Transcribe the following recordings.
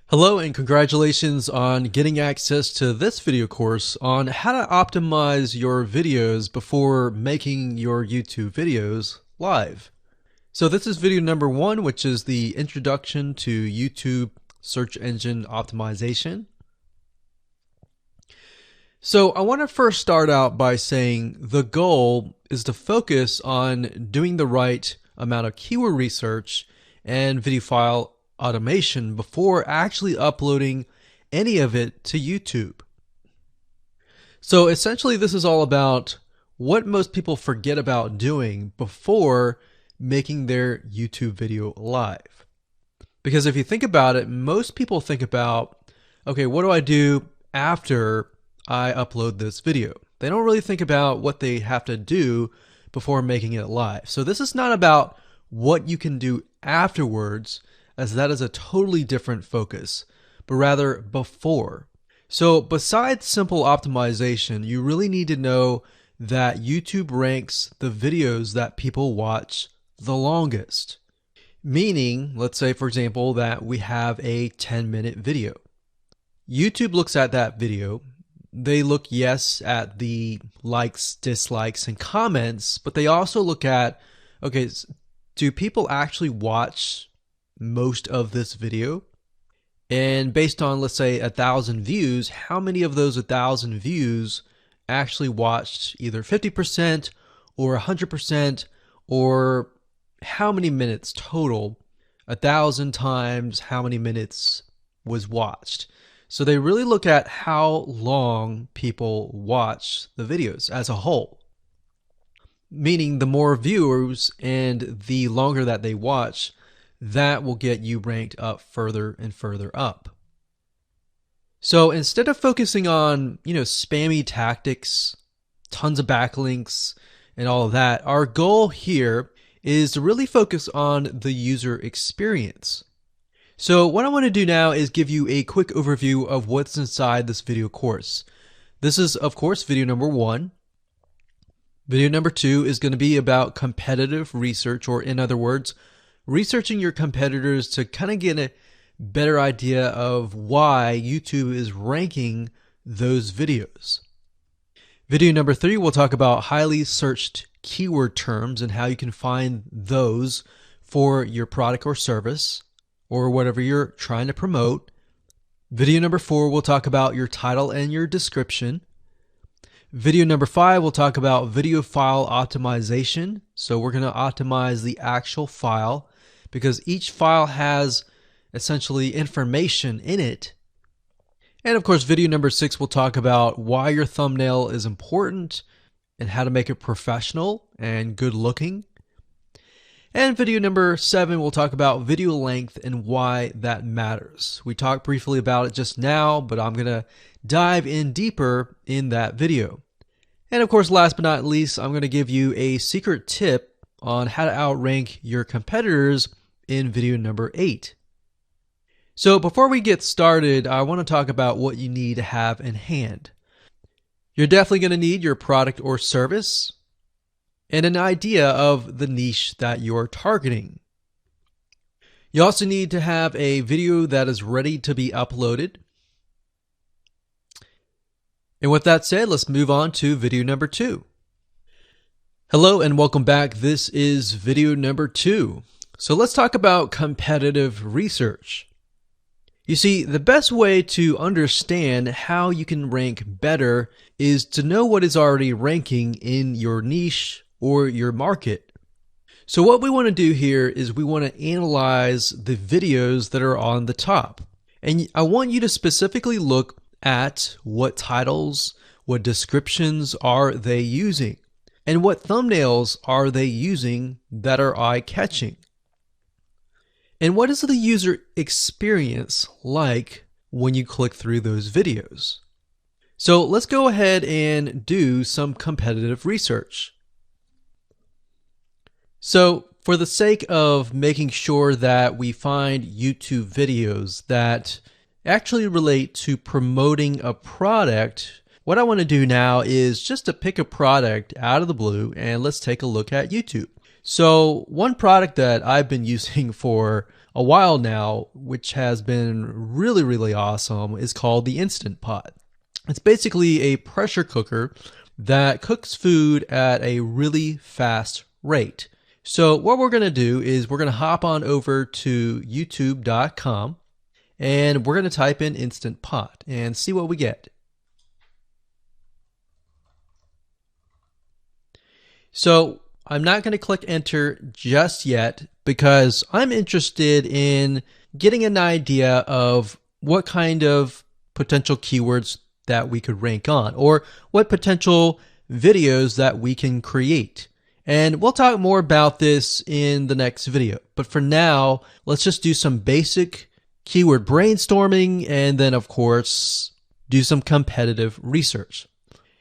Hello and congratulations on getting access to this video course on how to optimize your videos before making your YouTube videos live. So this is video number 1, which is the introduction to YouTube search engine optimization. So I want to first start out by saying the goal is to focus on doing the right amount of keyword research and video file automation before actually uploading any of it to YouTube. So essentially this is all about what most people forget about doing before making their YouTube video live. Because if you think about it, most people think about, okay, what do I do after I upload this video? They don't really think about what they have to do before making it live. So this is not about what you can do afterwards, as that is a totally different focus, but rather before. So besides simple optimization, you really need to know that YouTube ranks the videos that people watch the longest. Meaning, let's say for example that we have a 10-minute video. YouTube looks at that video. They look, yes, at the likes, dislikes, and comments, but they also look at, okay, do people actually watch most of this video? And based on, let's say, 1,000 views, how many of those 1,000 views actually watched either 50% or 100%, or how many minutes total? 1,000 times how many minutes was watched. So they really look at how long people watch the videos as a whole. Meaning the more viewers and the longer that they watch, that will get you ranked up further and further up. So instead of focusing on, spammy tactics, tons of backlinks, and all of that, our goal here is to really focus on the user experience. So what I want to do now is give you a quick overview of what's inside this video course. This is, of course, video number 1. Video number 2 is going to be about competitive research, or in other words, researching your competitors to kind of get a better idea of why YouTube is ranking those videos. Video number 3, we'll talk about highly searched keyword terms and how you can find those for your product or service, or whatever you're trying to promote. Video number 4, we'll talk about your title and your description. Video number 5, we'll talk about video file optimization. So we're going to optimize the actual file because each file has essentially information in it. And of course, video number 6, we'll talk about why your thumbnail is important and how to make it professional and good looking. And video number 7, we'll talk about video length and why that matters. We talked briefly about it just now, but I'm going to dive in deeper in that video. And of course, last but not least, I'm going to give you a secret tip on how to outrank your competitors in video number 8. So before we get started, I want to talk about what you need to have in hand. You're definitely going to need your product or service and an idea of the niche that you're targeting. You also need to have a video that is ready to be uploaded. And with that said, let's move on to video number 2. Hello and welcome back. This is video number 2. So let's talk about competitive research. You see, the best way to understand how you can rank better is to know what is already ranking in your niche or your market. So what we want to do here is we want to analyze the videos that are on the top. And I want you to specifically look at what titles, what descriptions are they using, and what thumbnails are they using that are eye-catching. And what is the user experience like when you click through those videos? So let's go ahead and do some competitive research. So for the sake of making sure that we find YouTube videos that actually relate to promoting a product, what I want to do now is just to pick a product out of the blue and let's take a look at YouTube. So one product that I've been using for a while now, which has been really, really awesome, is called the Instant Pot. It's basically a pressure cooker that cooks food at a really fast rate. So what we're going to do is we're going to hop on over to youtube.com and we're going to type in Instant Pot and see what we get. So I'm not going to click enter just yet because I'm interested in getting an idea of what kind of potential keywords that we could rank on, or what potential videos that we can create. And we'll talk more about this in the next video. But for now, let's just do some basic keyword brainstorming and then, of course, do some competitive research.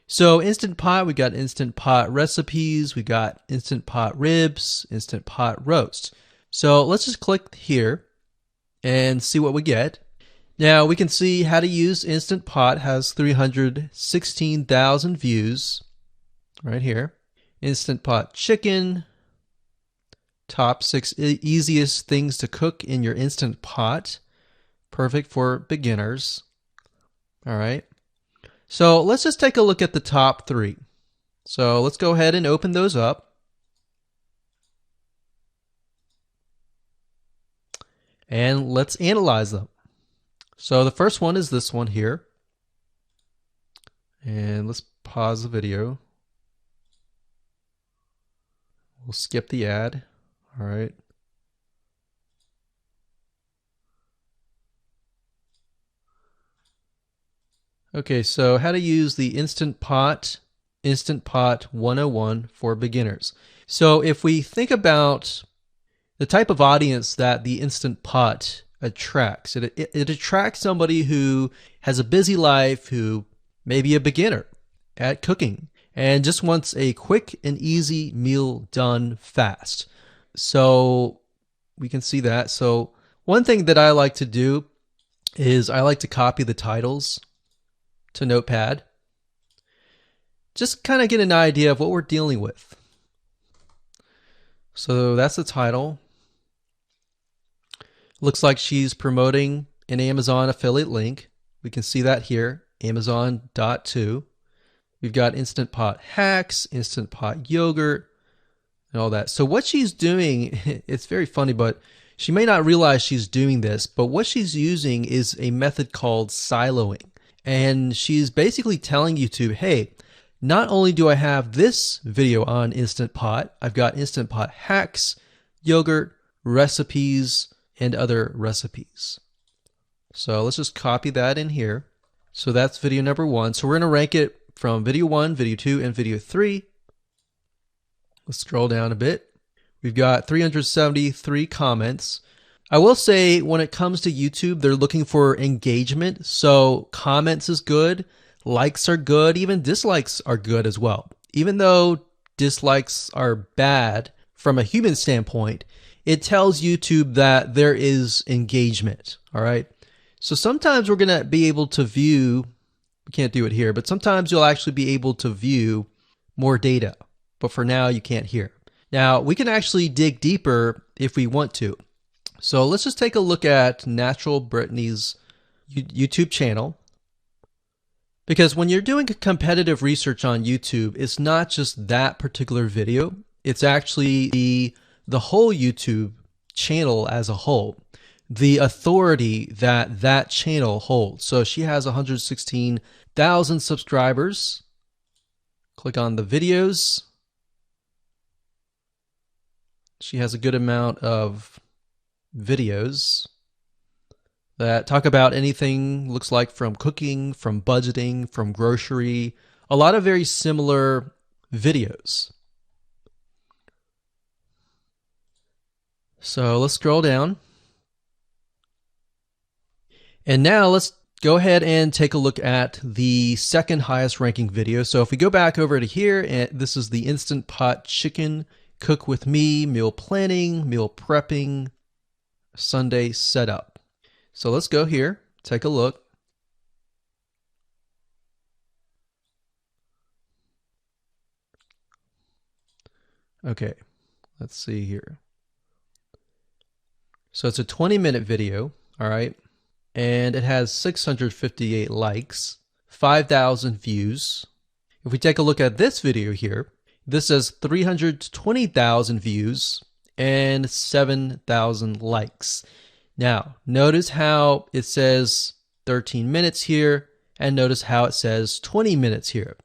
So Instant Pot, we got Instant Pot recipes, we got Instant Pot ribs, Instant Pot roast. So let's just click here and see what we get. Now we can see how to use Instant Pot has 316,000 views right here. Instant Pot chicken, top 6 easiest things to cook in your Instant Pot. Perfect for beginners. All right. So let's just take a look at the top 3. So let's go ahead and open those up. And let's analyze them. So the first one is this one here. And let's pause the video. We'll skip the ad. All right. Okay, so how to use the Instant Pot 101 for beginners. So if we think about the type of audience that the Instant Pot attracts, it attracts somebody who has a busy life, who may be a beginner at cooking and just wants a quick and easy meal done fast. So we can see that. So one thing that I like to do is I like to copy the titles to Notepad. Just kind of get an idea of what we're dealing with. So that's the title. Looks like she's promoting an Amazon affiliate link. We can see that here, Amazon.to. We've got Instant Pot hacks, Instant Pot yogurt, and all that. So what she's doing, it's very funny, but she may not realize she's doing this, but what she's using is a method called siloing. And she's basically telling YouTube, hey, not only do I have this video on Instant Pot, I've got Instant Pot hacks, yogurt, recipes, and other recipes. So let's just copy that in here. So that's video number 1. So we're going to rank it from video 1, video 2, and video 3. Let's scroll down a bit. We've got 373 comments. I will say when it comes to YouTube, they're looking for engagement. So comments is good, likes are good, even dislikes are good as well. Even though dislikes are bad from a human standpoint, it tells YouTube that there is engagement. All right. So sometimes we're going to be able to view, we can't do it here, but sometimes you'll actually be able to view more data. But for now, you can't hear. Now, we can actually dig deeper if we want to. So let's just take a look at Natural Brittany's YouTube channel. Because when you're doing competitive research on YouTube, it's not just that particular video. It's actually the whole YouTube channel as a whole. The authority that that channel holds. So she has 116,000 subscribers. Click on the videos. She has a good amount of videos that talk about anything, looks like from cooking, from budgeting, from grocery, a lot of very similar videos. So let's scroll down. And now let's go ahead and take a look at the second highest ranking video. So if we go back over to here, and this is the Instant Pot chicken, cook with me, meal planning, meal prepping, Sunday setup. So let's go here, take a look. Okay, let's see here. So it's a 20-minute video, all right? And it has 658 likes, 5,000 views. If we take a look at this video here, this has 320,000 views and 7,000 likes. Now, notice how it says 13 minutes here, and notice how it says 20 minutes here.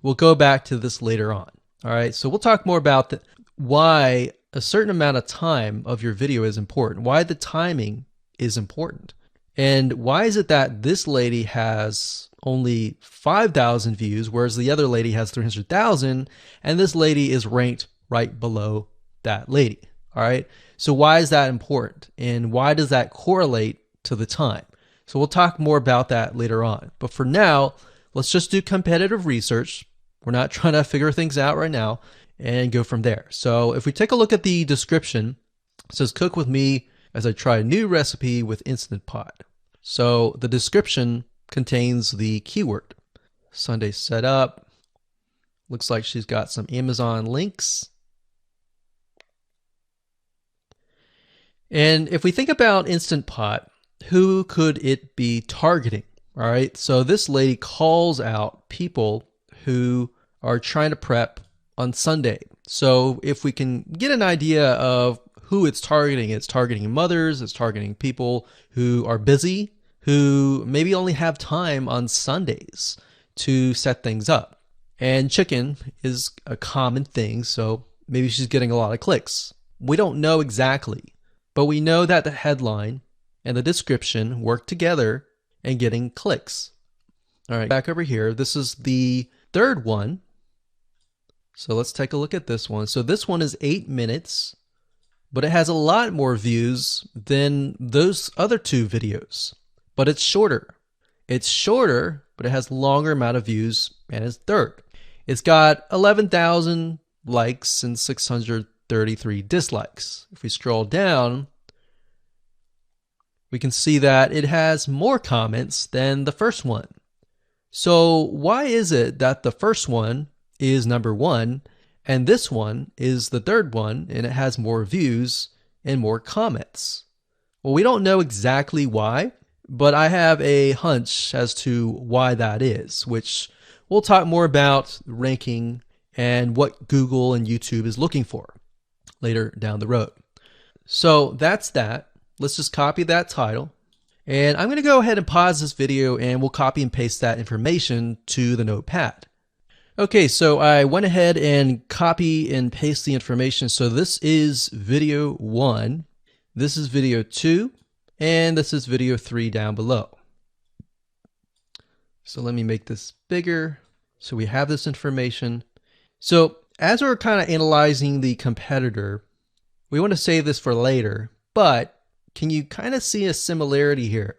We'll go back to this later on. All right, so we'll talk more about why a certain amount of time of your video is important, why the timing is important. And why is it that this lady has only 5,000 views, whereas the other lady has 300,000, and this lady is ranked right below that lady? All right, so why is that important, and why does that correlate to the time? So we'll talk more about that later on. But for now, let's just do competitive research. We're not trying to figure things out right now, and go from there. So if we take a look at the description, it says cook with me as I try a new recipe with Instant Pot. So the description contains the keyword. Sunday setup. Looks like she's got some Amazon links. And if we think about Instant Pot, who could it be targeting? All right, so this lady calls out people who are trying to prep on Sunday. So if we can get an idea of who it's targeting mothers, it's targeting people who are busy, who maybe only have time on Sundays to set things up. And chicken is a common thing, so maybe she's getting a lot of clicks. We don't know exactly, but we know that the headline and the description work together and getting clicks. All right, back over here, this is the third one. So let's take a look at this one. So this one is 8 minutes, but it has a lot more views than those other two videos, but it's shorter. It's shorter, but it has longer amount of views, and it's third. It's got 11,000 likes and 633 dislikes. If we scroll down, we can see that it has more comments than the first one. So why is it that the first one is number one and this one is the third one and it has more views and more comments? Well, we don't know exactly why, but I have a hunch as to why that is, which we'll talk more about ranking and what Google and YouTube is looking for later down the road. So that's that. Let's just copy that title. And I'm going to go ahead and pause this video and we'll copy and paste that information to the notepad. Okay, so I went ahead and copy and paste the information. So this is video 1, this is video 2, and this is video 3 down below. So let me make this bigger so we have this information. So as we're kind of analyzing the competitor, we want to save this for later, but can you kind of see a similarity here?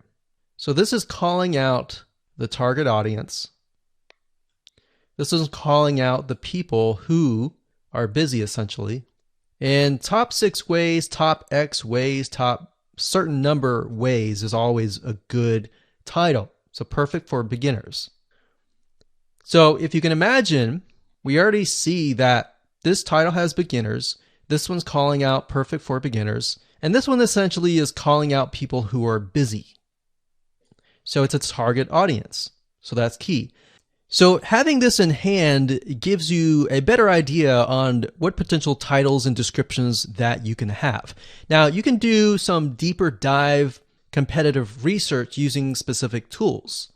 So this is calling out the target audience. This is calling out the people who are busy, essentially. And top 6 ways, top X ways, top certain number ways is always a good title. So perfect for beginners. So if you can imagine, we already see that this title has beginners. This one's calling out perfect for beginners. And this one essentially is calling out people who are busy. So it's a target audience. So that's key. So having this in hand gives you a better idea on what potential titles and descriptions that you can have. Now, you can do some deeper dive competitive research using specific tools.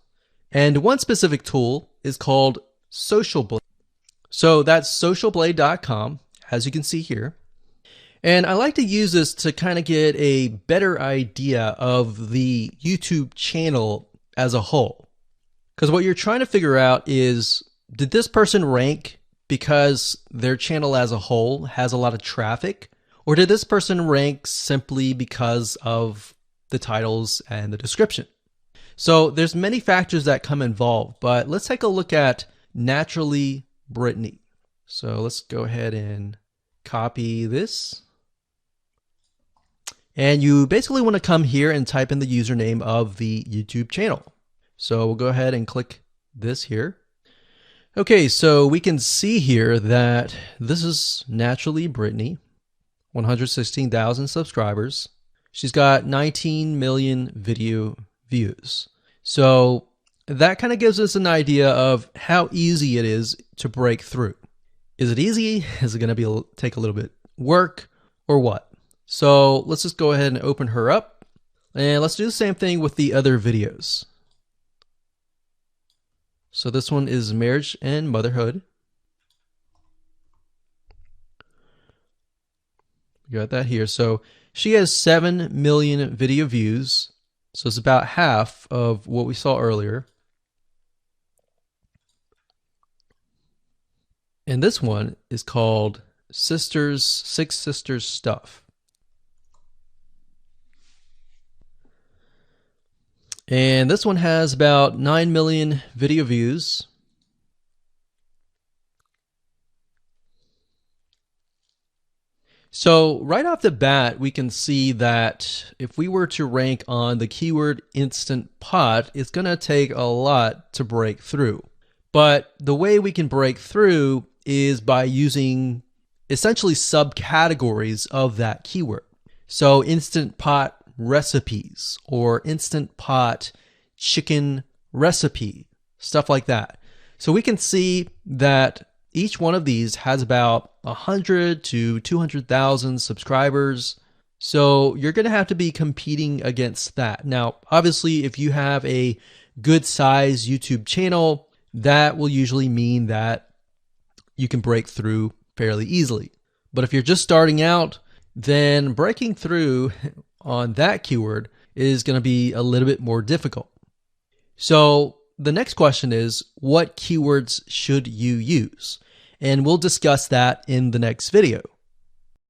And one specific tool is called Social Blade. So that's socialblade.com, as you can see here. And I like to use this to kind of get a better idea of the YouTube channel as a whole. Because what you're trying to figure out is, did this person rank because their channel as a whole has a lot of traffic? Or did this person rank simply because of the titles and the description? So there's many factors that come involved, but let's take a look at Naturally Brittany. So let's go ahead and copy this. And you basically want to come here and type in the username of the YouTube channel. So we'll go ahead and click this here. Okay, so we can see here that this is Naturally Brittany, 116,000 subscribers. She's got 19 million video views. So that kind of gives us an idea of how easy it is to break through. Is it easy? Is it going to take a little bit work or what? So let's just go ahead and open her up, and let's do the same thing with the other videos. So this one is marriage and motherhood. You got that here. So she has 7 million video views. So it's about half of what we saw earlier. And this one is called Six Sisters Stuff. And this one has about 9 million video views. So right off the bat, we can see that if we were to rank on the keyword Instant Pot, it's going to take a lot to break through. But the way we can break through is by using essentially subcategories of that keyword. So Instant Pot recipes or Instant Pot chicken recipe, stuff like that. So we can see that each one of these has about 100 to 200,000 subscribers. So you're going to have to be competing against that. Now, obviously, if you have a good size YouTube channel, that will usually mean that you can break through fairly easily. But if you're just starting out, then breaking through on that keyword is going to be a little bit more difficult. So the next question is, what keywords should you use? And we'll discuss that in the next video.